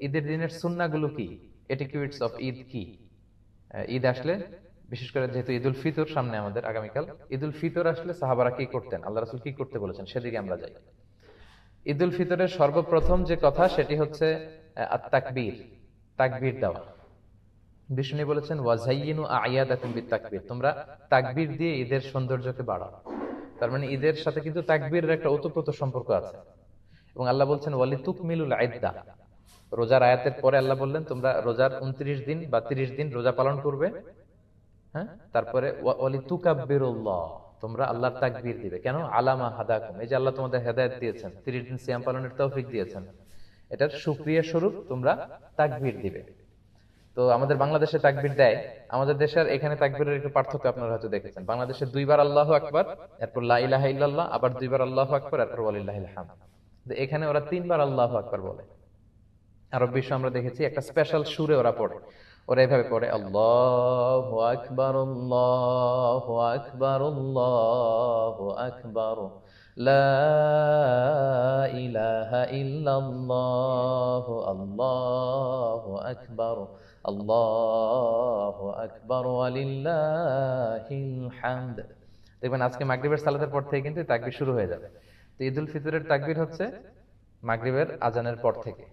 ঈদের দিনের সুন্নাহগুলো কি, এটিকিউটস অফ ঈদ কি? ঈদ আসলে বিশেষ করে যেহেতু ঈদুল ফিতর সামনে আমাদের আগামীকাল, ঈদুল ফিতর আসলে সাহাবারা কি করতেন, আল্লাহ রাসূল কি করতে বলেছেন, সেদিকে আমরা যাই। ঈদুল ফিতরের সর্বপ্রথম যে কথা সেটি হচ্ছে আত তাকবীর, তাকবীর দেওয়া। বিষ্ণু বলেছেন ওয়াজাইয়িনু আ'য়াদাকুম বিত-তাকবীর, তোমরা তাকবীর দিয়ে ঈদের সৌন্দর্যকে বাড়াও। তার মানে ঈদের সাথে কিন্তু তাকবীরের একটা ওতপ্রোত সম্পর্ক আছে। এবং আল্লাহ বলছেন ওয়ালিতুকমিলুল ইদ্দাহ, রোজার আয়াতের পরে আল্লাহ বললেন তোমরা রোজার 29 দিন বা 30 দিন রোজা পালন করবে। হ্যাঁ, তারপরে ওয়ালিতুকাব্বিরুল্লাহ, তোমরা আল্লাহর তাকবীর দিবে। কেন? আলামা হাদাকুম, এই যে আল্লাহ তোমাদের হেদায়েত দিয়েছেন, 30 দিন সিয়াম পালনের তৌফিক দিয়েছেন, এটার শুকরিয়া স্বরূপ তোমরা তাকবীর দিবে। তো আমাদের বাংলাদেশে তাকবীর দেয়, আমাদের দেশের এখানে তাকবীরের একটু পার্থক্য আপনারা হয়তো দেখেছেন। বাংলাদেশে দুইবার আল্লাহু আকবার, এরপর লা ইলাহা ইল্লাল্লাহ, আবার দুইবার আল্লাহু আকবার, এরপর ওয়ালিল্লাহিল হামদ। এখানে ওরা তিনবার আল্লাহু আকবার বলে। আরব বিশ্ব আমরা দেখেছি একটা স্পেশাল সুরে ওরা পড়ে, ওরা এভাবে পড়ে আল্লাহু আকবার আল্লাহু আকবার আল্লাহু আকবার লা ইলাহা ইল্লাল্লাহ আল্লাহু আকবার আল্লাহু আকবার ওয়ালিল্লাহিল হামদ। দেখবেন আজকে মাগরিবের সালাতের পর থেকে কিন্তু তাকবীর শুরু হয়ে যাবে। তো ঈদুল ফিতরের তাকবীর হচ্ছে মাগরিবের আজানের পর থেকে।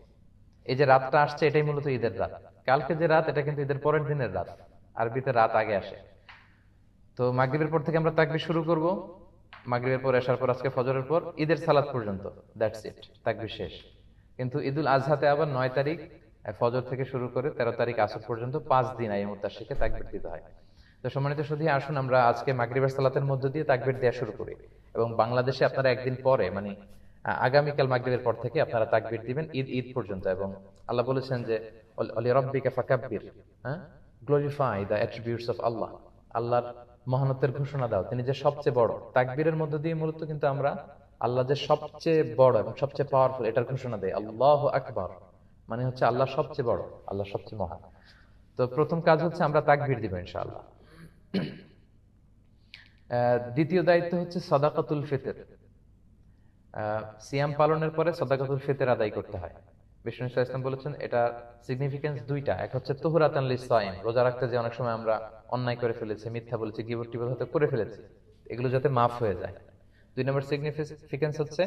এই যে রাতটা আসছে এটাই মূলত ঈদের রাত। কালকে যে রাত এটা কিন্তু ঈদের পরের দিনের রাত, আরবিতে রাত আগে আসে। তো মাগরিবের পর থেকে আমরা তাকবীর শুরু করব, মাগরিবের পর এশার পর আজকে ফজরের পর ঈদের সালাত পর্যন্ত, দ্যাটস ইট, তাকবীর শেষ। কিন্তু ঈদুল আজহাতে আবার 9 তারিখ ফজর থেকে শুরু করে 13 তারিখ আসর পর্যন্ত 5 দিন আইয়ামুত তাশরিকে তাকবীর দিতে হয়। তো সম্মানিত সুধী, আসুন আমরা আজকে মাগরিবের সালাতের মধ্য দিয়ে তাকবীর দেওয়া শুরু করি। এবং বাংলাদেশে আপনারা একদিন পরে মানে আগামীকাল মাগরিবের পর থেকে আপনারা তাকবীর দিবেন ঈদ পর্যন্ত। এবং আল্লাহ বলেছেন যে অলি রাব্বিকা ফাকাব্বির, হ্যাঁ, গ্লোরিফাই দ্য অ্যাট্রিবিউটস অফ আল্লাহ, আল্লাহর মহানত্বের ঘোষণা দাও, তিনি যে সবচেয়ে বড়। তাকবীরের মধ্য দিয়ে মূলত কিন্তু আমরা আল্লাহ যে সবচেয়ে বড় এবং সবচেয়ে পাওয়ারফুল এটার ঘোষণা দেয়। আল্লাহু আকবার মানে হচ্ছে আল্লাহ সবচেয়ে বড়, আল্লাহ সবচেয়ে মহান। তো প্রথম কাজ হচ্ছে আমরা তাকবীর দিব ইনশাআল্লাহ। দ্বিতীয় দায়িত্ব হচ্ছে সাদাকাতুল ফিতর। সিয়াম পালনের পরে সাদাকাতুল ফিতর আদায় করতে হয়। বিষ্ণু সাল্লাল্লাহু আলাইহি ওয়াসাল্লাম বলেছেন এটা সিগনিফিকেন্স দুইটা, এক হচ্ছে তুহরাতান লিস-সাইম, রোজা রাখতে যে অনেক সময় আমরা অন্যায় করে ফেলেছি, মিথ্যা বলেছি, গীবত টিবত হয়তো করে ফেলেছি, এগুলো যাতে মাফ হয়ে যায়। দুই নম্বর সিগনিফিকেন্স হচ্ছে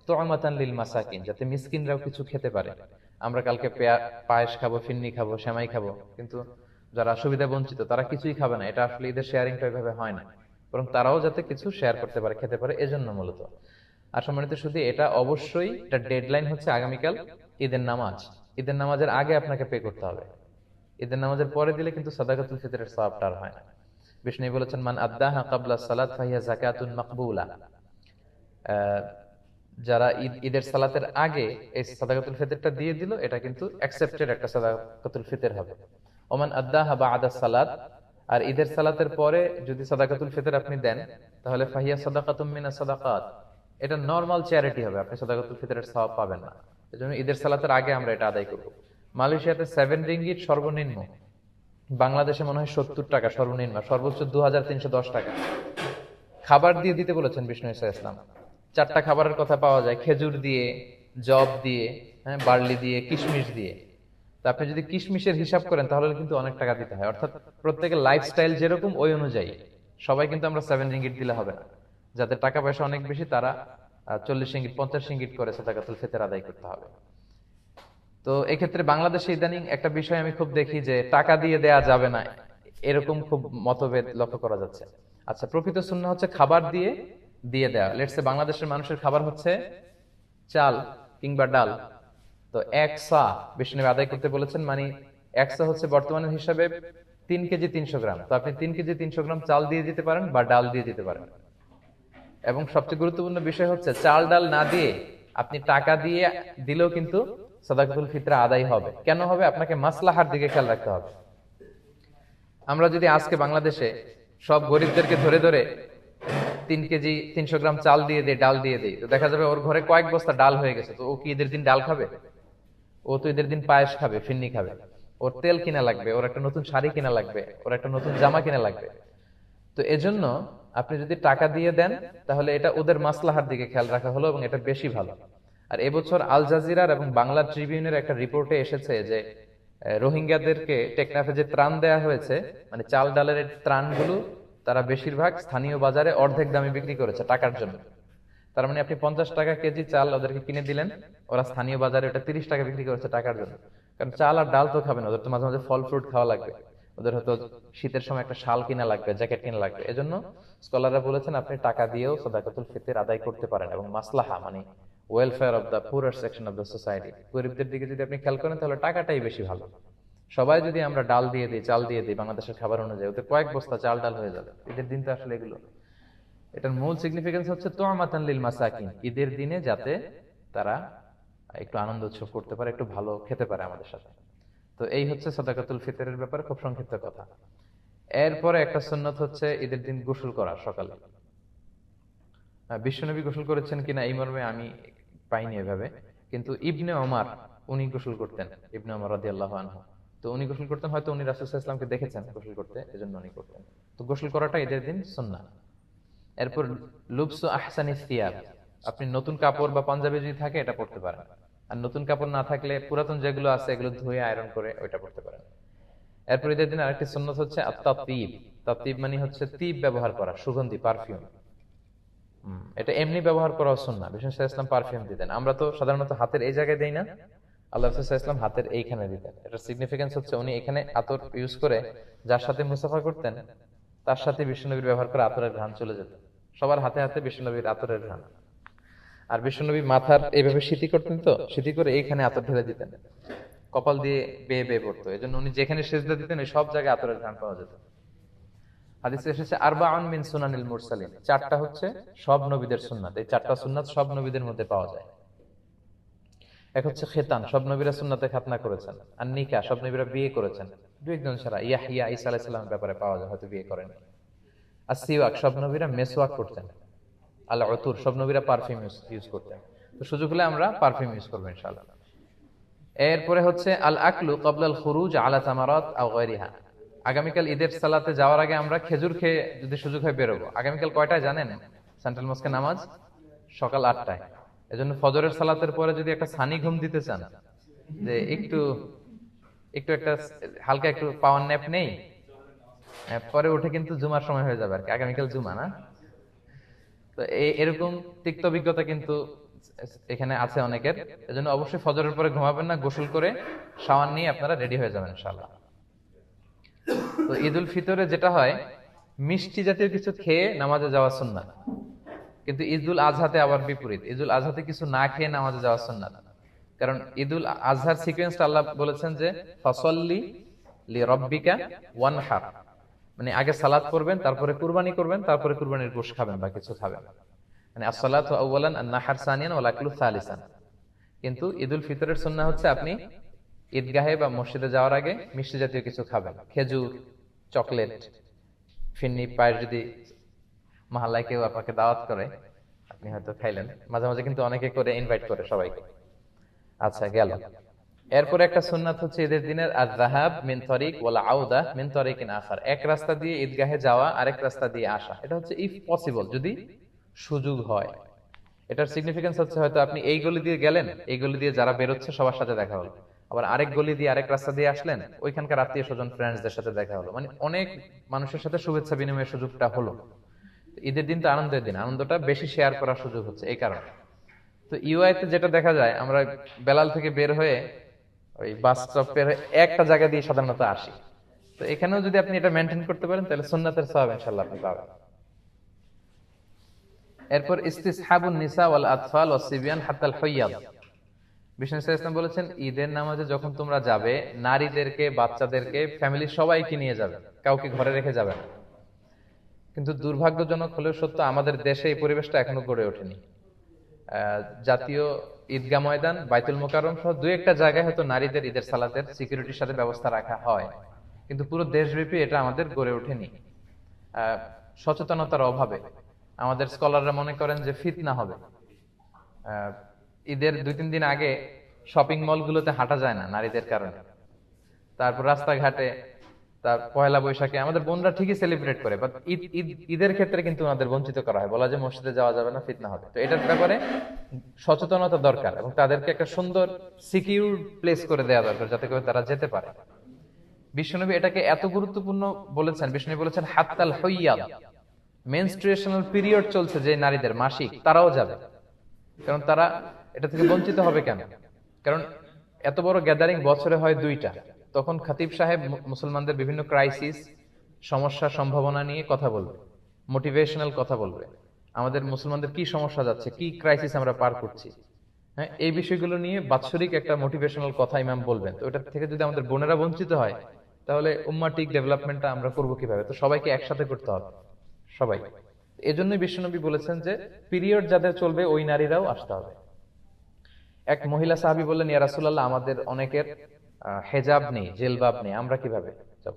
তুআমাতান লিল মাসাকিন, যাতে মিসকিনরাও কিছু খেতে পারে। আমরা কালকে পায়েস খাবো, ফিন্নি খাবো, সেমাই খাবো, কিন্তু যারা সুবিধা বঞ্চিত তারা কিছুই খাবে না। এটা আসলে ঈদের শেয়ারিংটা ওইভাবে হয় না, বরং তারাও যাতে কিছু শেয়ার করতে পারে, খেতে পারে, এজন্য মূলত। আর সম্মানিত শুধু এটা অবশ্যই এটা ডেডলাইন হচ্ছে আগামীকাল ঈদের নামাজ। ঈদের নামাজের আগে আপনাকে পে করতে হবে। ঈদের নামাজের পরে দিলে কিন্তু সাদাকাতুল ফিতরের সওয়াবটা আর হয় না। বিষ্ণু বলেছেন মান আদ্দাহা ক্বাবলা সালাত ফাহিয়া যাকাতুন মাকবুলা, যারা ঈদের সালাতের আগে এই সাদাকাতুল ফিতরটা দিয়ে দিল এটা কিন্তু অ্যাকসেপ্টেড একটা সাদাকাতুল ফিতর হবে। ওমান আদ্দাহা বা'দা সালাত, আর ঈদের সালাতের পরে যদি সাদাকাতুল ফিতর আপনি দেন তাহলে ফাহিয়া সাদাকাতুম মিনাস সাদাকাত, এটা নরমাল চ্যারিটি হবে, আপনি সাদাকাতুল ফিতরের সওয়াব পাবেন না। এজন্য ঈদের সালাতের আগে আমরা এটা আদায় করব। মালয়েশিয়াতে 7 রিঙ্গিট সর্বনিম্ন, বাংলাদেশে মনে হয় 70 টাকা সর্বনিম্ন, সর্বোচ্চ 2310 টাকা। খাবার দিয়ে দিতে বলেছেন বিষ্ণু ইসলাম। 4টা খাবারের কথা পাওয়া যায়, খেজুর দিয়ে, জব দিয়ে, হ্যাঁ, বার্লি দিয়ে, কিশমিশ দিয়ে। তো আপনি যদি কিশমিশের হিসাব করেন তাহলে কিন্তু অনেক টাকা দিতে হয়। অর্থাৎ প্রত্যেকের লাইফস্টাইল যেরকম ওই অনুযায়ী সবাই কিন্তু আমরা 7 রিঙ্গিট দিলে হবে না। যাদের টাকা পয়সা অনেক বেশি তারা 40 রিঙ্গিট 50 রিঙ্গিট করে সাদাকাতুল ফিতর আদায় করতে হবে। তো এক্ষেত্রে বাংলাদেশে ইদানিং একটা বিষয় আমি খুব দেখি যে টাকা দিয়ে দেয়া যাবে না, এরকম খুব মতভেদ লক্ষ্য করা যাচ্ছে। আচ্ছা, প্রকৃত সুন্নাহ হচ্ছে খাবার দিয়ে দিয়ে দেয়া। লেটস সে বাংলাদেশের মানুষের খাবার হচ্ছে চাল কিংবা ডাল, তো 1 সা বিষ্ণু আদায় করতে বলেছেন। মানে 1 সা হচ্ছে বর্তমানের হিসাবে 3 কেজি 300 গ্রাম। তো আপনি 3 কেজি 300 গ্রাম চাল দিয়ে দিতে পারেন বা ডাল দিয়ে দিতে পারেন। এবং সবচেয়ে গুরুত্বপূর্ণ বিষয় হচ্ছে চাল ডাল না দিয়ে আপনি টাকা দিয়ে দিলেও কিন্তু সাদাকাতুল ফিতর আদায় হবে। কেন হবে? আপনাকে মাসলাহার দিকে খেয়াল রাখতে হবে। আমরা যদি আজকে বাংলাদেশে সব গরিবদেরকে ধরে ধরে 3 কেজি 300 গ্রাম চাল দিয়ে দেই, ডাল দিয়ে দেই, তো দেখা যাবে ওর ঘরে কয়েক বস্তা ডাল হয়ে গেছে। তো ও কি ঈদের দিন ডাল খাবে? ও তো ঈদের দিন পায়েস খাবে, ফিন্নি খাবে। ওর তেল কিনা লাগবে, ওর একটা নতুন শাড়ি কিনা লাগবে, ওর একটা নতুন জামা কিনা লাগবে। তো এজন্য আপনি যদি টাকা দিয়ে দেন তাহলে এটা ওদের মাসলাহার দিকে খেয়াল রাখা হলো এবং এটা বেশি ভালো। আর এবছর আল জাজিরার এবং বাংলা ট্রিবিউনের একটা রিপোর্টে এসেছে যে রোহিঙ্গাদেরকে টেকনাফে যে ত্রাণ দেয়া হয়েছে, মানে চাল ডালের ত্রাণগুলো তারা বেশিরভাগ স্থানীয় বাজারে অর্ধেক দামে বিক্রি করেছে টাকার জন্য। তার মানে আপনি 50 টাকা কেজি চাল ওদেরকে কিনে দিলেন, ওরা স্থানীয় বাজারে ওটা 30 টাকা বিক্রি করেছে টাকার জন্য। কারণ চাল আর ডাল তো খাবে না, ওদের তো মাঝে মাঝে ফল ফ্রুট খাওয়া লাগবে, ওদের হয়তো শীতের সময় একটা শাল কিনা লাগবে, জ্যাকেট কিনা লাগবে। এজন্য স্কলাররা বলেছেন আপনি টাকা দিয়েও সাদাকাতুল ফিতর আদায় করতে পারেন, এবং মাসলাহা মানে welfare of the poorer section of the society, গরিবদের দিকে যদি আপনি খেয়াল করেন তাহলে টাকাটাই বেশি ভালো। সবাই যদি আমরা ডাল দিয়ে দিই, চাল দিয়ে দিই বাংলাদেশের খাবার অনুযায়ী, ওদের কয়েক বস্তা চাল ডাল হয়ে যাবে। ঈদের দিন তো আসলে এগুলো, এটার মূল সিগনিফিকেন্স হচ্ছে তুআমাতান লিল মাসাকিন, ঈদের দিনে যাতে তারা একটু আনন্দ উৎসব করতে পারে, একটু ভালো খেতে পারে আমাদের সাথে। তো এই হচ্ছে সাদাকাতুল ফিতরের ব্যাপারে খুব সংক্ষিপ্ত কথা। এরপরে একটা সুন্নত হচ্ছে ঈদের দিন গোসল করা সকালে। বিশ্বনবী গোসল করেছেন কিনা এই মর্মে আমি পাইনি এভাবে, কিন্তু ইবনে ওমর উনি গোসল করতেন, ইবনে ওমর রাদিয়াল্লাহু আনহু। তো উনি গোসল করতেন, হয়তো উনি রাসূল সাল্লাল্লাহু আলাইহি ওয়াসাল্লামকে দেখেছেন গোসল করতে, এজন্য উনি করতেন। তো গোসল করাটা ঈদের দিন সুন্নাহ। এরপর লুবসু আহসানিস সিয়াব, আপনি নতুন কাপড় বা পাঞ্জাবি যদি থাকে এটা পরতে পারেন, আর নতুন কাপড় না থাকলে পুরাতন যেগুলো আছে এগুলো ধুয়ে আয়রন করে ওইটা পরতে পারেন। এরপর ঈদের দিন আরেকটি সুন্নাত হচ্ছে আত-তাতিব। তাতিব মানে হচ্ছে তিব ব্যবহার করা, সুগন্ধি, পারফিউম। এটা এমনি ব্যবহার করাও সুন্নাহ। বিষ্ণু সাল্লাল্লাহু আলাইহি ওয়াসাল্লাম পারফিউম দিতেন, আমরা তো সাধারণত হাতের এই জায়গায় দেই না, আল্লাহ রাসূল সাল্লাল্লাহু আলাইহি ওয়াসাল্লাম হাতের এইখানে দিতেন। এটার সিগনিফিকেন্স হচ্ছে উনি এখানে আতর ইউজ করে যার সাথে মুসাফা করতেন তার সাথে বিষ্ণুনবীর ব্যবহার করে আতরের ঘ্রাণ চলে যেত। সবার হাতে হাতে বিষ্ণুনবীর আতরের ঘ্রাণ। আর বিষ্ণুনবী মাথার এইভাবে সিটি করতেন, তো সিটি করে এইখানে আতর ঢেলে দিতেন, কপাল দিয়ে বেয়ে বেয়ে পড়তো। এই জন্য উনি যেখানে সেজদা দিতেন ওই সব জায়গায় আতরের ঘ্রাণ পাওয়া যেত। হাদিসে এসেছে আরবাউন মিন সুনানিল মুরসালিন, চারটা হচ্ছে সব নবীদের সুন্নাত। এই চারটা সুন্নাত সব নবীদের মধ্যে পাওয়া যায়। এক হচ্ছে খেতান, সব নবীরা সুন্নাতে খাতনা করেছেন। আর নিকাহ, সব নবীরা বিয়ে করেছেন, দু একজন ছাড়া। ইয়াহইয়া ঈসা আলাইহিস সালামের ব্যাপারে পাওয়া যায়, হয়তো বিয়ে করেন। আর সিওয়াক, সব নবীরা মেসওয়াক করতেন। আল উতুর, সব নবীরা পারফিউম ইউজ করতেন। তো সুযোগ হলে আমরা পারফিউম ইউজ করবো ইনশাআল্লাহ। এরপরে হচ্ছে আল আকলু ক্বাবলাল খুরুজ আলা তামারাত আও গায়রিহা, আগামীকাল ঈদের সালাতে যাওয়ার আগে আমরা খেজুর খেয়ে যদি সুযোগ হয় বেরোবো। আগামীকাল কয়টায় জানেন? সেন্ট্রাল মস্কে নামাজ সকাল 8টায়। এজন্য ফজরের সালাতের পরে যদি একটা সানি ঘুম দিতে চান, যে একটু একটু একটা হালকা একটু পাওয়ার ন্যাপ নেই, পরে উঠে কিন্তু জুমার সময় হয়ে যাবে আর কি, আগামীকাল জুমা না। তো এরকম তিক্ত অভিজ্ঞতা কিন্তু এখানে আছে অনেকের। এজন্য অবশ্যই ফজরের পরে ঘুমাবেন না, গোসল করে শাওয়ার নিয়ে আপনারা রেডি হয়ে যাবেন ইনশাআল্লাহ। তো ঈদ উল ফিতরে যেটা হয়, মিষ্টি জাতীয় কিছু খেয়ে নামাজে যাওয়া সুন্নাত, কিন্তু ঈদুল আজহাতে আবার বিপরীত। ঈদুল আজহাতে কিছু না খেয়ে নামাজে যাওয়া সুন্নাত। কারণ ঈদুল আজহার সিকোয়েন্সটা আল্লাহ বলেছেন যে ফাসাল্লি লিরাব্বিকা ওয়ানহার, মানে আগে সালাত পড়বেন, তারপরে কুরবানি করবেন, তারপরে কুরবানির গোশত খাবেন বা কিছু খাবেন, মানে আসসালাতু আউওয়ালান আন-নাহর সানিয়ান ওয়াল আকলু সালিসান। কিন্তু ঈদুল ফিতরের সুন্নাহ হচ্ছে আপনি ঈদগাহে বা মসজিদে যাওয়ার আগে মিষ্টি জাতীয় কিছু খাবেন, খেজুর, চকলেট, ফিন্নি, পায়ের যদি মহল্লায় কেউ আপনাকে দাওয়াত করে আপনি হয়তো খাইলেন, মাঝে মাঝে কিন্তু অনেকে করে ইনভাইট করে সবাইকে। আচ্ছা গেল। এরপর একটা সুন্নাত হচ্ছে ঈদের দিনের আয-যাহাব মিন তরিক ওয়াল আউদা মিন তরিকিন আখার, এক রাস্তা দিয়ে ঈদগাহে যাওয়া, আরেক রাস্তা দিয়ে আসা। এটা হচ্ছে ইফ পসিবল, যদি সুযোগ হয়। এটার সিগনিফিকেন্স হচ্ছে হয়তো আপনি এই গলি দিয়ে গেলেন, এই গলি দিয়ে যারা বেরোচ্ছে সবার সাথে দেখা হলো, আবার আরেক গলি দিয়ে আরেক রাস্তা দিয়ে আসলেন, ওইখানকার আত্মীয় স্বজন ফ্রেন্ডসদের সাথে দেখা হলো, মানে অনেক মানুষের সাথে শুভেচ্ছা বিনিময়ের সুযোগটা হলো। ঈদের দিন তো আনন্দের দিন, আনন্দটা বেশি শেয়ার করার সুযোগ হচ্ছে এই কারণে। তো ইউআইতে যেটা দেখা যায়, আমরা বেলাল থেকে বের হয়ে ওই বাস স্টপ পের হয়ে একটা জায়গা দিয়ে সাধারণত আসি। তো এখানেও যদি আপনি এটা মেনটেন করতে পারেন তাহলে সুন্নাতের সওয়াব ইনশাআল্লাহ আপনি পাবেন। এরপর ইস্তিসহাবুন নিসা ওয়াল আতফাল ওয়াস সিবিয়ান হাত্তা আল হুইয়াদ, বিষ্ণু সাল্লাল্লাহু আলাইহি ওয়াসাল্লাম বলেছেন ঈদের নামাজে যখন তোমরা যাবে, নারীদেরকে, বাচ্চাদেরকে, ফ্যামিলির সবাইকে নিয়ে যাবে, কাউকে ঘরে রেখে যাবে না। কিন্তু দুর্ভাগ্যজনক হলেও সত্য, আমাদের দেশে এই পরিবেশটা এখনো গড়ে ওঠেনি। জাতীয় ঈদগাহ ময়দান, বাইতুল মোকাররম সহ দুই একটা জায়গায় হয়তো নারীদের ঈদের সালাতের সিকিউরিটির সাথে ব্যবস্থা রাখা হয়, কিন্তু পুরো দেশব্যাপী এটা আমাদের গড়ে ওঠেনি সচেতনতার অভাবে। আমাদের স্কলাররা মনে করেন যে ফিতনা হবে। ঈদের 2-3 দিন আগে শপিং মলগুলোতে হাঁটা যায় না নারীদের কারণে, তারপর রাস্তাঘাটে তার পয়লা বৈশাখে আমাদের বোনরা ঠিকই সেলিব্রেট করে, বাট ঈদের ক্ষেত্রে কিন্তু ওনাদের বঞ্চিত করা হয়, বলা যে মসজিদে যাওয়া যাবে না, ফিতনা হবে। তো এটার ব্যাপারে সচেতনতা দরকার এবং তাদেরকে একটা সুন্দর সিকিউর প্লেস করে দেওয়া দরকার যাতে করে তারা যেতে পারে। বিশ্বনবী এটাকে এত গুরুত্বপূর্ণ বলেছেন, বিশ্বনবী বলেছেন হাত্তাল হাইয়াদ, মেনস্ট্রুয়েশনাল পিরিয়ড চলছে যে নারীদের মাসিক, তারাও যাবে। কারণ তারা এটা থেকে বঞ্চিত হবে কেন? কারণ এত বড় গ্যাদারিং বছরে হয় দুইটা, তখন খতিব সাহেব মুসলমানদের বিভিন্ন ক্রাইসিস, সমস্যা, সম্ভাবনা নিয়ে কথা বলবে, মোটিভেশনাল কথা বলবে, আমাদের মুসলমানদের কি সমস্যা যাচ্ছে, কি ক্রাইসিস আমরা পার করছি, হ্যাঁ, এই বিষয়গুলো নিয়ে বাৎসরিক একটা মোটিভেশনাল কথা ইমাম বলবেন। তো এটা থেকে যদি আমাদের বোনেরা বঞ্চিত হয়, তাহলে উম্মাটিক ডেভেলপমেন্টটা আমরা করবো কিভাবে? তো সবাইকে একসাথে করতে হবে, সবাই। এজন্যই বিশ্বনবী বলেছেন যে পিরিয়ড যাদের চলবে ওই নারীরাও আসতে হবে। এক মহিলা সাহাবী বললেন, ইয়া রাসূলুল্লাহ, আমাদের অনেকের হেজাব নেই, জেলবাব নেই, আমরা কিভাবে যাব?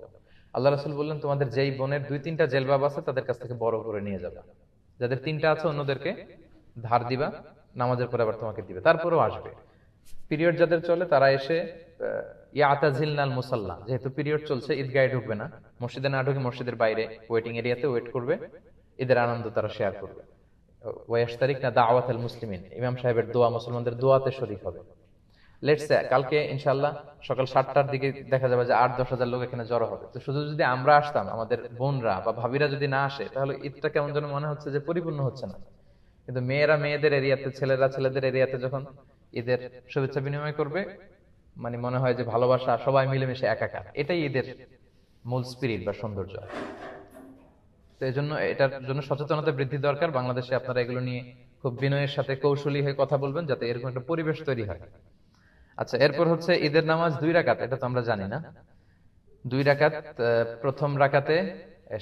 আল্লাহ রাসূল বললেন, তোমাদের যেই বোনের 2-3টা জেলবাব আছে তাদের কাছ থেকে বড় করে নিয়ে যাবে, যাদের 3টা আছে অন্যদেরকে ধার দিবা, নামাজের পরে আবার তোমাকে দিবে, তারপরেও আসবে। পিরিয়ড যাদের চলে তারা এসে ইয়াতাজিলনাল মুসাল্লা, যেহেতু পিরিয়ড চলছে ঈদগাহে ঢুকবে না, মসজিদে না ঢুকে মসজিদের বাইরে ওয়েটিং এরিয়াতে ওয়েট করবে, ঈদের আনন্দ তারা শেয়ার করবে। ওয়াইশতারিকনা দাওয়াতাল মুসলিমিন, ইমাম সাহেবের দোয়া, মুসলমানদের দোয়াতে শরীক হবে। লেটস সে কালকে ইনশাআল্লাহ সকাল 7টার দিকে দেখা যাবে যে 8-10 হাজার লোক এখানে জড়ো হবে। তো শুধু যদি আমরা আসতাম, আমাদের বোনরা বা ভাবিরা যদি না আসে, তাহলে ঈদটা কেমন যেন মনে হচ্ছে যে পরিপূর্ণ হচ্ছে না। কিন্তু মেয়েরা মেয়েদের এরিয়াতে, ছেলেরা ছেলেদের এরিয়াতে যখন ঈদের শুভেচ্ছা বিনিময় করবে, মানে মনে হয় যে ভালোবাসা, সবাই মিলেমিশে একাকার, এটাই ঈদের মূল স্পিরিট বা সৌন্দর্য। তো এই জন্য এটার জন্য সচেতনতা বৃদ্ধি দরকার। বাংলাদেশে আপনারা এগুলো নিয়ে খুব বিনয়ের সাথে কৌশলী হয়ে কথা বলবেন, যাতে এরকম একটা পরিবেশ তৈরি হয়। আচ্ছা, এরপর হচ্ছে ঈদের নামাজ 2 রাকাত, এটা তো আমরা জানি না। 2 রাকাত, প্রথম রাকাতে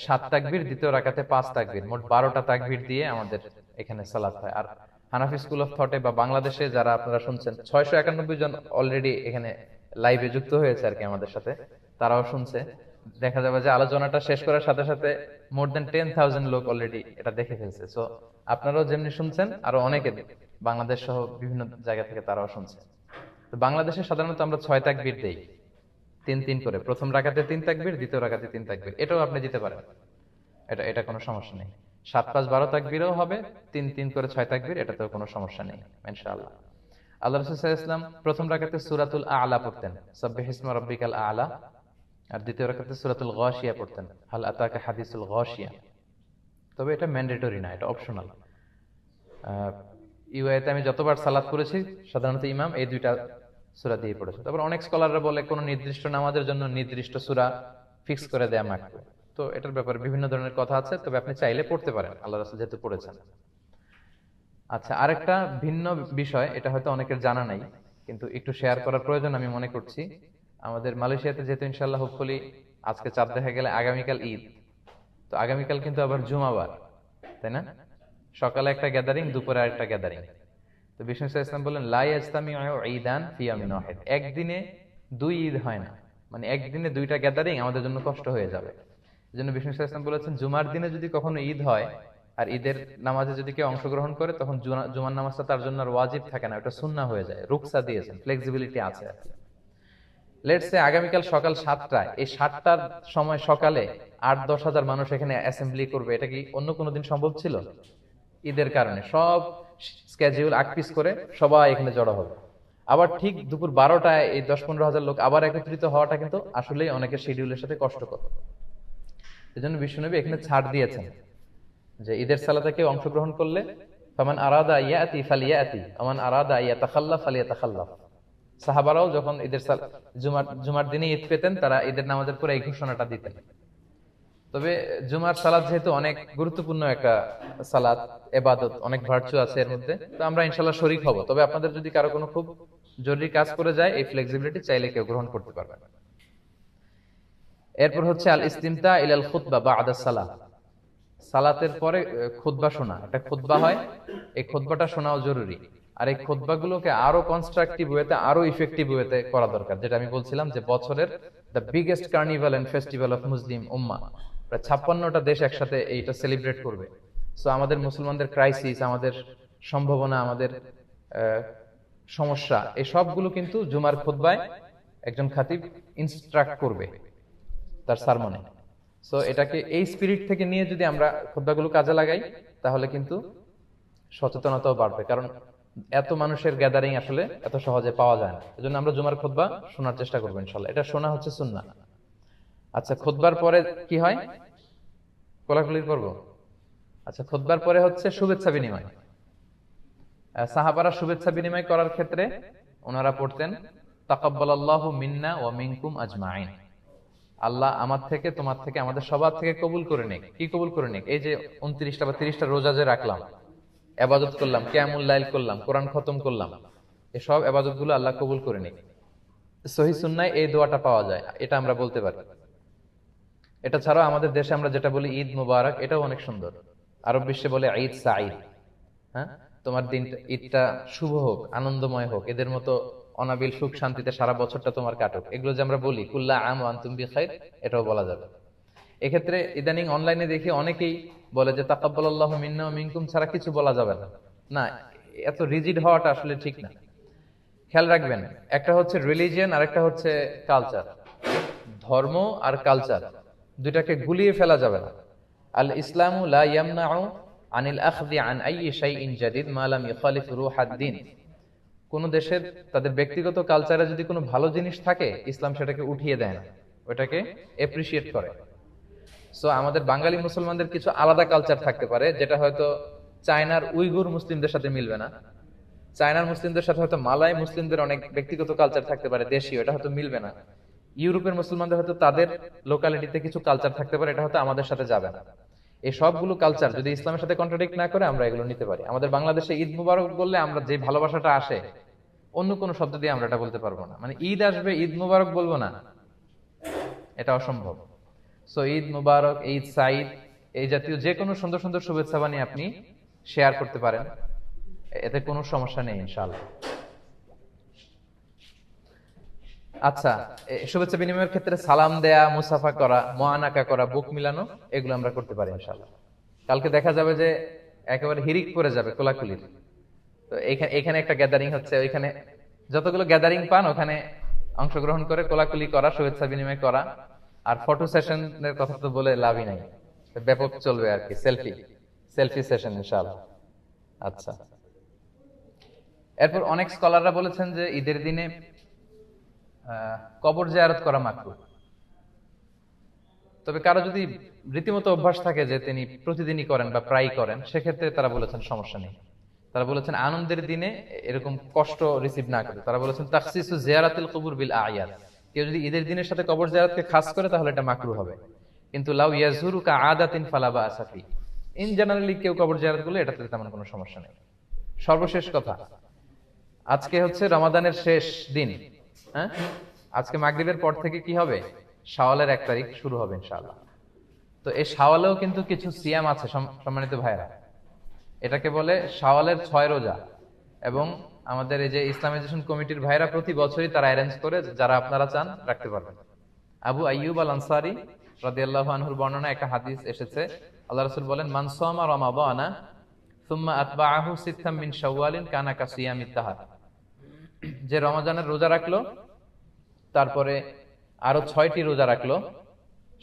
7 তাকবীর, দ্বিতীয় রাকাতে 5 তাকবীর, মোট 12টা তাকবীর দিয়ে আমাদের এখানে সালাত হয়। আর হানাফি স্কুল অফ থটে বা বাংলাদেশে যারা আপনারা শুনছেন, 691 জন অলরেডি এখানে লাইভে যুক্ত হয়েছে আর কি আমাদের সাথে, তারাও শুনছে। দেখা যাবে যে আলোচনাটা শেষ করার সাথে সাথে মোর দেন 10,000 লোক অলরেডি এটা দেখে ফেলছে। সো আপনারাও যেমনি শুনছেন, আরো অনেকে বাংলাদেশ সহ বিভিন্ন জায়গা থেকে তারাও শুনছে। তো বাংলাদেশে সাধারণত আমরা 6 তাকবীর দেই, 3-3 করে। প্রথম রাকাতে 3 তাকবীর, দ্বিতীয় রাকাতে 3 তাকবীর, এটাও আপনি দিতে পারেন, এটা এটা কোনো সমস্যা নেই। 7-5-12 তাকবীরও হবে, 3-3 করে 6 তাকবীর, এটাতেও কোনো সমস্যা নেই ইনশাআল্লাহ। আল্লাহ রাসূল সাল্লাল্লাহু আলাইহি ওয়াসাল্লাম প্রথম রাকাতে সূরাতুল আ'লা পড়তেন, সাব্বিহিসমা রাব্বিকাল আ'লা, আর দ্বিতীয় রাকাতে সূরাতুল গাশিয়া পড়তেন, হাল আতাকা হাদিসুল গাশিয়া। তবে এটা ম্যান্ডেটরি না, এটা অপশনাল। ইউএতে আমি যতবার সালাত করেছি সাধারণত ইমাম এই 2টা সূরা দিয়ে পড়েছে। তারপর অনেক স্কলাররা বলে কোন নির্দিষ্ট নামাজের জন্য নির্দিষ্ট সূরা ফিক্স করে দেয়া মাকরুহ। তো এটার ব্যাপারে বিভিন্ন ধরনের কথা আছে, তবে আপনি চাইলে পড়তে পারেন, আল্লাহ রাসূল যেহেতু পড়েছেন। আচ্ছা, আরেকটা ভিন্ন বিষয়, এটা হয়তো অনেকের জানা নাই, কিন্তু একটু শেয়ার করার প্রয়োজন আমি মনে করছি। আমাদের মালয়েশিয়াতে যেহেতু ইনশাআল্লাহ হোপফুলি আজকে চাঁদ দেখা গেলে আগামীকাল ঈদ, তো আগামীকাল কিন্তু আবার জুমাবার, তাই না? সকালে একটা গ্যাদারিং, দুপুরে আরেকটা গ্যাদারিং। তো বিষ্ণু সাল্লাল্লাহু আলাইহি ওয়াসাল্লাম বললেন, লা ইয়াজতামিউ ঈদান ফি ইয়ামিন ওয়াহিদ, একদিনে 2 ঈদ হয় না, মানে একদিনে 2টা গ্যাদারিং আমাদের জন্য কষ্ট হয়ে যাবে। এজন্য বিষ্ণু সাল্লাল্লাহু আলাইহি ওয়াসাল্লাম বলেছেন, জুমার দিনে যদি কখনো ঈদ হয় আর ঈদের নামাজে যদি কেউ অংশগ্রহণ করে, তখন জুমার নামাজটা তার জন্য আর ওয়াজিব থাকে না, ওটা সুন্নাহ হয়ে যায়। রুকসা দিয়েছেন, ফ্লেক্সিবিলিটি আছে আর কি। লেটস সে আগামীকাল সকাল 7টায়, এই 7টার সময় সকালে 8-10 হাজার মানুষ এখানে অ্যাসেম্বলি করবে, এটা কি অন্য কোনো দিন সম্ভব ছিল? ঈদের কারণে সব স্কেডিউল আকপিস করে সবাই এখানে জড়ো হবে। আবার ঠিক দুপুর 12টায় এই 10-15 হাজার লোক আবার একত্রিত হওয়াটা কিন্তু আসলেই অনেকের শিডিউলের সাথে কষ্টকর। এজন্য বিশ্বনবী এখানে ছাড় দিয়েছেন যে ঈদের সালাতে কেউ অংশগ্রহণ করলে ফামান আরাদা ইয়াতি ফালিয়াতি ওমান আরাদা ইয়াতাখাল্লাফ ফালিয়াতাখাল্লাফ। সাহাবারাও যখন ঈদের জুমার দিনে ঈদ পেতেন, তারা ঈদের নামাজের পরে এই ঘোষণাটা দিতেন। তবে জুমার সালাত যেহেতু অনেক গুরুত্বপূর্ণ একটা সালাত, ইবাদত, অনেক ভার্চু আছে এর মধ্যে, তো আমরা ইনশাআল্লাহ শরীক হব। তবে আপনাদের যদি কারো কোনো খুব জরুরি কাজ করে যায়, এই ফ্লেক্সিবিলিটি চাইলে কেউ গ্রহণ করতে পারবেন। এরপর হচ্ছে আল ইস্তিমতা ইলাল খুতবা বা'দা সালাহ, সালাতের পরে খুতবা শোনা। একটা খুতবা হয়, এই খুতবাটা শোনাও জরুরি। আর এই খুতবাগুলোকে আরো কনস্ট্রাকটিভ ওয়েতে, আরো ইফেক্টিভ ওয়েতে করা দরকার। যেটা আমি বলছিলাম যে বছরের the biggest carnival and festival of Muslim উম্মাহ, প্রায় 56টা দেশ একসাথে এইটা সেলিব্রেট করবে। সো আমাদের মুসলমানদের ক্রাইসিস, আমাদের সম্ভাবনা, আমাদের সমস্যা, এই সবগুলো কিন্তু জুমার খুতবায় একজন খাতিব ইনস্ট্রাক্ট করবে। তার সারমনে। সো এটাকে এই স্পিরিট থেকে নিয়ে যদি আমরা খুতবাগুলো কাজে লাগাই তাহলে কিন্তু সচেতনতাও বাড়বে, কারণ এত মানুষের গ্যাদারিং আসলে এত সহজে পাওয়া যায় না। এজন্য আমরা জুমার খুতবা শোনার চেষ্টা করবো ইনশাল্লাহ। এটা শোনা হচ্ছে সুন্নাহ। আচ্ছা, খুতবার পরে কি হয়? কোলাকুলির পর্ব। আচ্ছা, খুতবার পরে হচ্ছে শুভেচ্ছা বিনিময়। সাহাবারা শুভেচ্ছা বিনিময় করার ক্ষেত্রে ওনারা পড়তেন তাকাব্বালাল্লাহু মিন্না ওয়া মিনকুম আজমাইন। আল্লাহ আমার থেকে, তোমার থেকে, আমাদের সবার থেকে কবুল করে নিক। কি কবুল করে নিক? এই যে 29টা বা 30টা রোজা যে রাখলাম, ইবাদত করলাম, কিয়ামুল লাইল করলাম, কোরআন খতম করলাম, এই সব ইবাদতগুলো আল্লাহ কবুল করে নিক। সহিহ সুন্নায় এই দোয়াটা পাওয়া যায়, এটা আমরা বলতে পারি। এটা ছাড়াও আমাদের দেশে আমরা যেটা বলি ঈদ মুবারক, এটাও অনেক সুন্দর। আরব বিশ্বে বলে ঈদ সাঈদ। হ্যাঁ, তোমার দিনটা, ঈদটা শুভ হোক, আনন্দময় হোক, এদের মতো অনাবিল সুখ শান্তিতে সারা বছরটা তোমার কাটুক। এগুলো যে আমরা বলি কুল্লা আম ওয়া আনতুম বিখাইর, এটাও বলা যাবে। এক্ষেত্রে ইদানিং অনলাইনে দেখি অনেকেই বলে যে তাকাব্বালাল্লাহু মিন্না ওয়া মিনকুম ছাড়া কিছু বলা যাবে না। না, এত রিজিড হওয়াটা আসলে ঠিক না। খেয়াল রাখবেন, একটা হচ্ছে রিলিজিয়ন আর একটা হচ্ছে কালচার। ধর্ম আর কালচার দুইটাকে গুলিয়ে ফেলা যাবে না। আল ইসলামু লা ইয়ামনাউ আনিল আখযি আন আইয়ি শাইইন জাদিদ মা লাম ইখালিফ রূহাদ দ্বীন। কোন দেশের তাদের ব্যক্তিগত কালচারে যদি কোনো ভালো জিনিস থাকে, ইসলাম সেটাকে উঠিয়ে দেয় না, ওটাকে এপ্রিশিয়েট করে। সো আমাদের বাঙালি মুসলমানদের কিছু আলাদা কালচার থাকতে পারে, যেটা হয়তো চায়নার উইগুর মুসলিমদের সাথে মিলবে না। চায়নার মুসলিমদের সাথে হয়তো মালয় মুসলিমদের অনেক ব্যক্তিগত কালচার থাকতে পারে, দেশীয়, এটা হয়তো মিলবে না। ইউরোপের মুসলমানদের হয়তো তাদের লোকালিটিতে কিছু কালচার থাকতে পারে, এটা হয়তো আমাদের সাথে যাবে না। এই সবগুলো কালচার যদি ইসলামের সাথে কন্ট্রাডিক্ট না করে, আমরা এগুলো নিতে পারি। আমাদের বাংলাদেশে ঈদ মুবারক বললে আমরা যে ভালোবাসাটা আসে, অন্য কোনো শব্দ দিয়ে আমরা এটা বলতে পারবো না। মানে ঈদ আসবে, ঈদ মুবারক বলবো না, এটা অসম্ভব। সো ঈদ মুবারক, ঈদ সাঈদ, এই জাতীয় যে কোনো সুন্দর সুন্দর শুভেচ্ছা বানিয়ে আপনি শেয়ার করতে পারেন, এতে কোনো সমস্যা নেই ইনশাআল্লাহ। আচ্ছা, শুভেচ্ছা বিনিময়ের ক্ষেত্রে সালাম দেয়া, মুসাফা করা, মুআনাকা করা, বুক মিলানো, এগুলো আমরা করতে পারি ইনশাআল্লাহ। কালকে দেখা যাবে যে একেবারে হিরিক পড়ে যাবে কোলাকুলির। তো এখানে একটা গ্যাদারিং হচ্ছে, ওইখানে যতগুলো গ্যাদারিং পান ওখানে অংশগ্রহণ করে কোলাকুলি করা, শুভেচ্ছা বিনিময় করা। আর ফটো সেশনের কথা তো বলে লাভই নাই, ব্যাপক চলবে আর কি, সেলফি সেশন ইনশাআল্লাহ। আচ্ছা, এরপর অনেক স্কলাররা বলেছেন যে ঈদের দিনে কবর জিয়ারত করা মাকরুহ। তবে কারো যদি রীতিমতো অভ্যাস থাকে যে তিনি প্রতিদিনই করেন বা প্রায়ই করেন, সেক্ষেত্রে তারা বলেছেন সমস্যা নেই। তারা বলেছেন আনন্দের দিনে এরকম কষ্ট রিসিভ না করে, তারা বলেছেন তাখসিসু জিয়ারাতিল কুবুর বিল আয়াত। কেউ যদি ঈদের দিনের সাথে কবর জিয়ারতকে খাস করে তাহলে এটা মাকরুহ হবে। কিন্তু লাউ ইয়াজুরু কা আদাতিন ফালা বা'সা ফি, ইন জেনারেলি কেউ কবর জিয়ারত করলে এটাতে তেমন কোনো সমস্যা নেই। সর্বশেষ কথা, আজকে হচ্ছে রমাদানের শেষ দিন। হ্যাঁ, আজকে মাগরিবের পর থেকে কি হবে? শাওয়ালের 1 তারিখ শুরু হবে ইনশাআল্লাহ। তো এই শাওয়ালেও কিন্তু কিছু সিয়াম আছে সম্মানিত ভাইরা, এটাকে বলে শাওয়ালের 6 রোজা। এবং আমাদের এই যে ইসলামাইজেশন কমিটির ভাইরা প্রতি বছরই তারা অ্যারেঞ্জ করে, যারা আপনারা চান রাখতে পারবেন। আবু আইয়ুব আল আনসারী রাদিয়াল্লাহু আনহুর বর্ণনায় একটা হাদিস এসেছে, আল্লাহ রাসূল বলেন মান সামা রমাদানা সুম্মা আতবাআহু সিত্তাম মিন শাওয়ালিন কানা কাসিয়ামিত দাহর। যে রমজানের রোজা রাখলো, তারপরে আরো 6টি রোজা রাখলো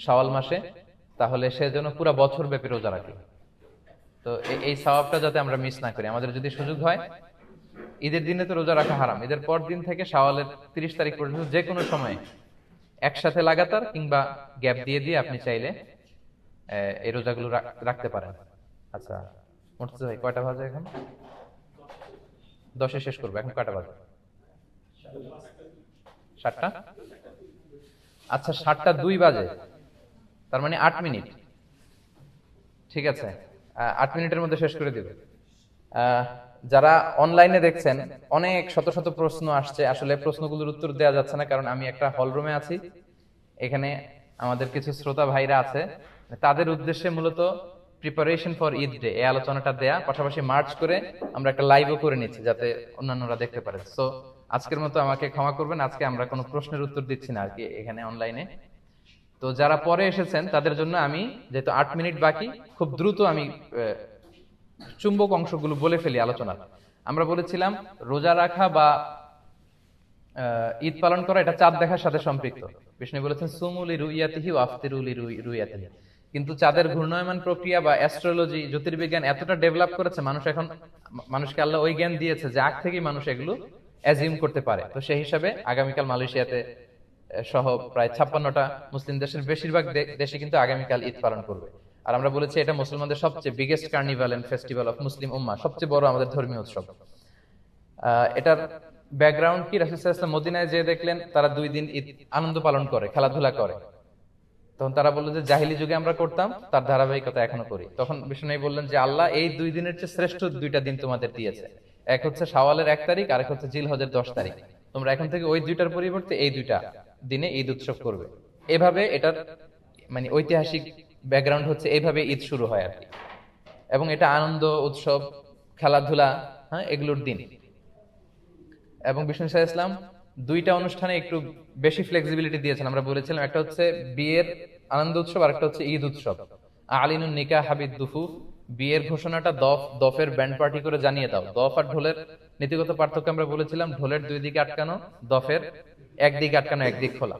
শাওয়াল মাসে, তাহলে সে যেন পুরো বছর ব্যাপী রোজা রাখলো। তো এই সওয়াবটা যাতে আমরা মিস না করি, আমাদের যদি সুযোগ হয়, ঈদের দিনে তো রোজা রাখা হারাম, ঈদের পর দিন থেকে শাওয়ালের 30 তারিখ পর্যন্ত যে কোনো সময় একসাথে লাগাতার কিংবা গ্যাপ দিয়ে দিয়ে আপনি চাইলে এই রোজাগুলো রাখতে পারেন। আচ্ছা মুর্তজা ভাই, কয়টা বাজে এখন? 10-এ শেষ করবো। এখন কয়টা বাজে? 7টা। আচ্ছা, 7টা 2 বাজে, তার মানে 8 মিনিট। ঠিক আছে, 8 মিনিটের মধ্যে শেষ করে দিবে। যারা অনলাইনে দেখছেন, অনেক শত শত প্রশ্ন আসছে, আসলে প্রশ্নগুলোর উত্তর দেওয়া যাচ্ছে না, কারণ আমি একটা হল রুমে আছি, এখানে আমাদের কিছু শ্রোতা ভাইরা আছে, তাদের উদ্দেশ্যে মূলত প্রিপারেশন ফর ঈদ ডে এই আলোচনাটা দেয়া, পাশাপাশি মার্চ করে আমরা একটা লাইভও করে নিচ্ছি যাতে অন্যান্যরা দেখতে পারে। সো আজকের মতো আমাকে ক্ষমা করবেন, আজকে আমরা কোনো প্রশ্নের উত্তর দিচ্ছি না আর কি এখানে অনলাইনে। তো যারা পরে এসেছেন তাদের জন্য আমি, যেহেতু 8 মিনিট বাকি, খুব দ্রুত আমি চুম্বক অংশগুলো বলে ফেলি আলোচনার। আমরা বলেছিলাম রোজা রাখা বা ঈদ পালন করা এটা চাঁদ দেখার সাথে সম্পৃক্ত। বিষ্ণু বলেছেন সুমুলি রুইয়াতিহি ও আফতিরুলি রুইয়াতিহি। কিন্তু চাঁদের ঘূর্ণায়মান প্রক্রিয়া বা অ্যাস্ট্রোলজি জ্যোতির্বিজ্ঞান এতটা ডেভেলপ করেছে, মানুষকে আল্লাহ ওই জ্ঞান দিয়েছে যে আগ থেকেই মানুষ এগুলো অ্যাজিউম করতে পারে। তো সেই হিসাবে আগামীকাল মালয়েশিয়াতে সহ প্রায় 56টা মুসলিম দেশের বেশিরভাগ দেশে কিন্তু আগামীকাল ঈদ পালন করবে। আর আমরা বলেছি এটা মুসলমানদের সবচেয়ে biggest carnival and festival of Muslim উম্মাহ, সবচেয়ে বড় আমাদের ধর্মীয় উৎসব। এটার ব্যাকগ্রাউন্ড কি? রাসূল সাল্লাল্লাহু আলাইহি ওয়াসাল্লাম মদিনায় যে দেখলেন তারা 2 দিন ঈদ আনন্দ পালন করে, খেলাধুলা করে। তখন তারা বললো যে জাহিলি যুগে আমরা করতাম, তার ধারাবাহিকতা এখনো করি। তখন বিষ্ণু নবী বললেন যে আল্লাহ এই 2 দিনের চেয়ে শ্রেষ্ঠ 2টা দিন তোমাদের দিয়েছে, এক হচ্ছে শাওয়ালের 1 তারিখ, আর এক হচ্ছে জিলহজের 10 তারিখ। তোমরা এখন থেকে ওই 2টার পরিবর্তে এই 2টা দিনে ঈদ উৎসব করবে। এভাবে এটার মানে ঐতিহাসিক ব্যাকগ্রাউন্ড হচ্ছে এইভাবে ঈদ শুরু হয় আর কি। এবং এটা আনন্দ উৎসব, খেলাধুলা, হ্যাঁ, এগুলোর দিন। এবং বিষ্ণু সাল্লাল্লাহু আলাইহি ওয়াসাল্লাম 2টা অনুষ্ঠানে একটু বেশি ফ্লেক্সিবিলিটি দিয়েছেন। আমরা বলেছিলাম একটা হচ্ছে বিয়ের আনন্দ উৎসব, আর একটা হচ্ছে ঈদ উৎসব। আলিনুন নিকাহ হাবিদ দুফুফ, বিয়ের ঘোষণাটা দফের ব্যান্ড পার্টি করে জানিয়ে দাও। দফ আর ঢোলের নীতিগত পার্থক্য আমরা বলেছিলাম, ঢোলের 2 দিকে আটকানো, দফের একদিকে আটকানো, একদিক খোলা।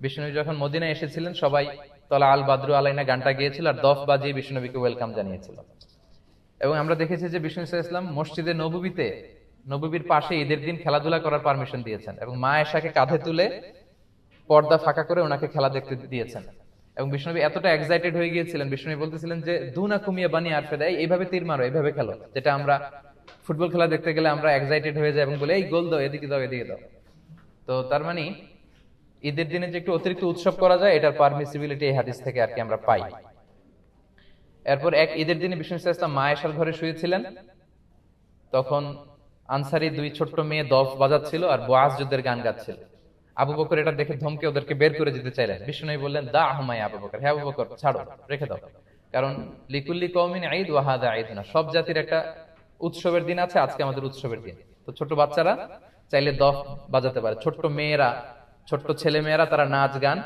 বিষ্ণু যখন মদিনায় এসেছিলেন সবাই তলা আল বাদরু আলাইনা গানটা গিয়েছিল আর দফ বাজিয়ে বিষ্ণুনবীকে ওয়েলকাম জানিয়েছিল। এবং আমরা দেখেছি যে বিষ্ণু সাল্লাল্লাহু আলাইহি ওয়াসাল্লাম মসজিদে নববীর পাশে ঈদের দিন খেলাধুলা করার পারমিশন দিয়েছেন, এবং মা আয়েশাকে কাঁধে তুলে পর্দা ফাঁকা করে ওনাকে খেলা দেখতে দিয়েছেন। এবং বিষ্ণুনবী এতটা এক্সাইটেড হয়ে গিয়েছিলেন, বিষ্ণুনবী বলতেছিলেন যে দুনা কুমিয়া বানি আরফেদা, এইভাবে তীর মারো, এইভাবে খেলো, যেটা আমরা ফুটবল খেলা দেখতে গেলে আমরা এক্সাইটেড হয়ে যাই এবং বলে এই গোল দাও, এদিকে দাও, এদিকে দাও। তো তার মানে ঈদের দিনে যে একটু অতিরিক্ত উৎসব করা যায়, এটার পারমিসিবিলিটি এই হাদিস থেকে আর কি আমরা পাই। এরপর এক ঈদের দিনে বিষ্ণু সাল্লাল্লাহু আলাইহি ওয়াসাল্লাম মা আয়েশার ঘরে শুয়েছিলেন। তখন আনসারী 2 ছোট্ট মেয়ে দফ বাজাচ্ছিল আর বুআজ যুদ্ধের গান গাচ্ছিল। আবু বকর এটা দেখে ধমকে ওদেরকে বের করে দিতে চাইলেন। বিষ্ণু নবী বললেন দা হুমাই আবু বকর, হে আবু বকর ছাড়ো, রেখে দাও, কারণ লিকুল্লি কওমিন ঈদ ওয়া হাদা ঈদুনা, সব জাতির একটা উৎসবের দিন আছে, আজকে আমাদের উৎসবের দিন। তো ছোট বাচ্চারা চাইলে দফ বাজাতে পারে, ছোট্ট মেয়েরা, ছোট্ট ছেলে মেয়েরা তারা নাচ গান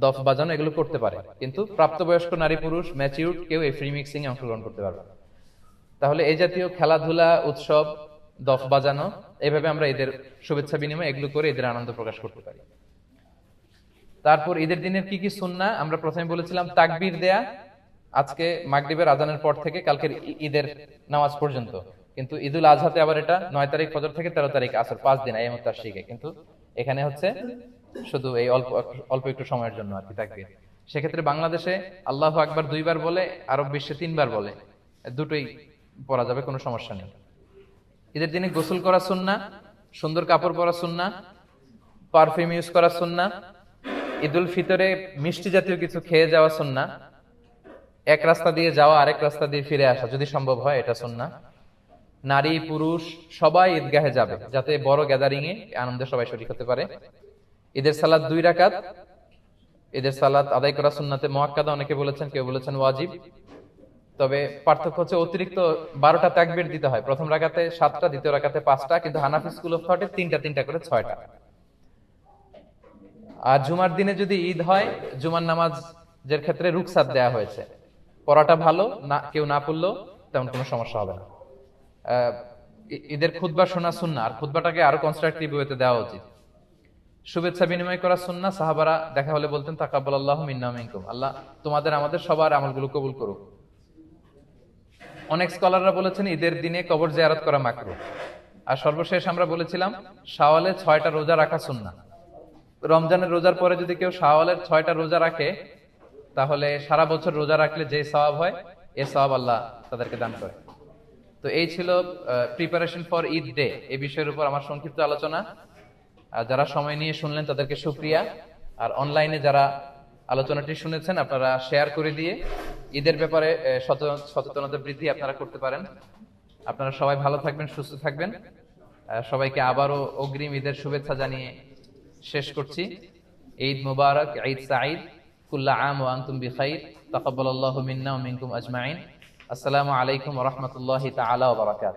দফ বাজানো এগুলো করতে পারে, কিন্তু প্রাপ্তবয়স্ক নারী পুরুষ ম্যাচিউরড কেউ এই ফ্রি মিক্সিং এ অংশগ্রহণ করতে পারবে না। তাহলে এই জাতীয় খেলাধুলা, উৎসব, দফ বাজানো, এইভাবে আমরা ঈদের শুভেচ্ছা বিনিময় এগুলো করে ঈদের আনন্দ প্রকাশ করতে পারি। তারপর ঈদের দিনের কি কি সুন্নাহ? আমরা প্রথমে বলেছিলাম তাকবীর দেয়া, আজকে মাগরিবের আজানের পর থেকে কালকের ঈদের নামাজ পর্যন্ত। কিন্তু ঈদুল আজহাতে আবার এটা 9 তারিখ ফজর থেকে 13 তারিখ আসর, 5 দিন আইয়ামুত তাশরিকে। কিন্তু এখানে হচ্ছে শুধু এই অল্প একটু সময়ের জন্য আর কি তাকবীর। সেক্ষেত্রে বাংলাদেশে আল্লাহু আকবার 2 বার বলে, আরব বিশ্বে 3 বার বলে, দুটোই পড়া যাবে, কোনো সমস্যা নেই। ঈদের দিনে গোসল করা সুন্নাহ, সুন্দর কাপড় পরা সুন্নাহ, পারফিউম ইউজ করা সুন্নাহ। ঈদুল ফিতরে মিষ্টি জাতীয় কিছু খেয়ে যাওয়া সুন্নাহ। এক রাস্তা দিয়ে যাওয়া আরেক রাস্তা দিয়ে ফিরে আসা যদি সম্ভব হয়, এটা সুন্নাহ। নারী পুরুষ সবাই ঈদগাহে যাবে, যাতে বড় গ্যাদারিং এ আনন্দে সবাই শরীক হতে পারে। ঈদের সালাত 2 রাকাত, ঈদের সালাত আদায় করা সুন্নাতে মুআক্কাদা, অনেকে বলেছেন, কেউ বলেছেন ওয়াজিব। তবে পার্থক্য হচ্ছে অতিরিক্ত 12টা তাকবীর দিতে হয়, প্রথম রাকাতে 7টা, দ্বিতীয় রাকাতে 5টা, কিন্তু হানাফি স্কুল অফ থটে 3টা করে 6টা। আর জুমার দিনে যদি ঈদ হয়, জুমার নামাজের ক্ষেত্রে রুখসাত দেয়া হয়েছে, পড়াটা ভালো, না কেউ না পড়লেও তেমন কোনো সমস্যা হবে না। ঈদের খুতবা শোনা সুন্নাহ, আর খুতবাটাকে আরো কনস্ট্রাকটিভ ওয়েতে দেওয়া উচিত। শুভেচ্ছা বিনিময় করা সুন্নাহ, সাহাবারা দেখা হলে বলতেন তাকাব্বালাল্লাহু মিন্না ওয়া মিনকুম, আল্লাহ তোমাদের আমাদের সবার আমলগুলো কবুল করুক। অনেক স্কলাররা বলেছেন ঈদের দিনে কবর জিয়ারত করা মাকরুহ। আর সর্বশেষ আমরা বলেছিলাম শাওয়ালে 6টা রোজা রাখা সুন্নাহ। রমজানের রোজার পরে যদি কেউ শাওয়ালের 6টা রোজা রাখে, তাহলে সারা বছর রোজা রাখলে যে সওয়াব হয়, এই সওয়াব আল্লাহ তাদেরকে দান করে। তো এই ছিল প্রিপারেশন ফর ঈদ ডে, এই বিষয়ের উপর আমার সংক্ষিপ্ত আলোচনা। যারা সময় নিয়ে শুনলেন তাদেরকে শুকরিয়া। আর অনলাইনে যারা আলোচনাটি শুনেছেন, আপনারা শেয়ার করে দিয়ে ঈদের ব্যাপারে সচেতনতা বৃদ্ধি আপনারা করতে পারেন। আপনারা সবাই ভালো থাকবেন, সুস্থ থাকবেন। সবাইকে আবারও অগ্রিম ঈদের শুভেচ্ছা জানিয়ে শেষ করছি। ঈদ মুবারক, ঈদ সাঈদ, কুল্লা আম ওয়া আনতুম বিখাইর, তাকাব্বালাল্লাহু মিন্না ওয়া মিনকুম আজমাইন। আসসালামু আলাইকুম ওয়া রাহমাতুল্লাহি তাআলা ওয়া বারাকাতুহু।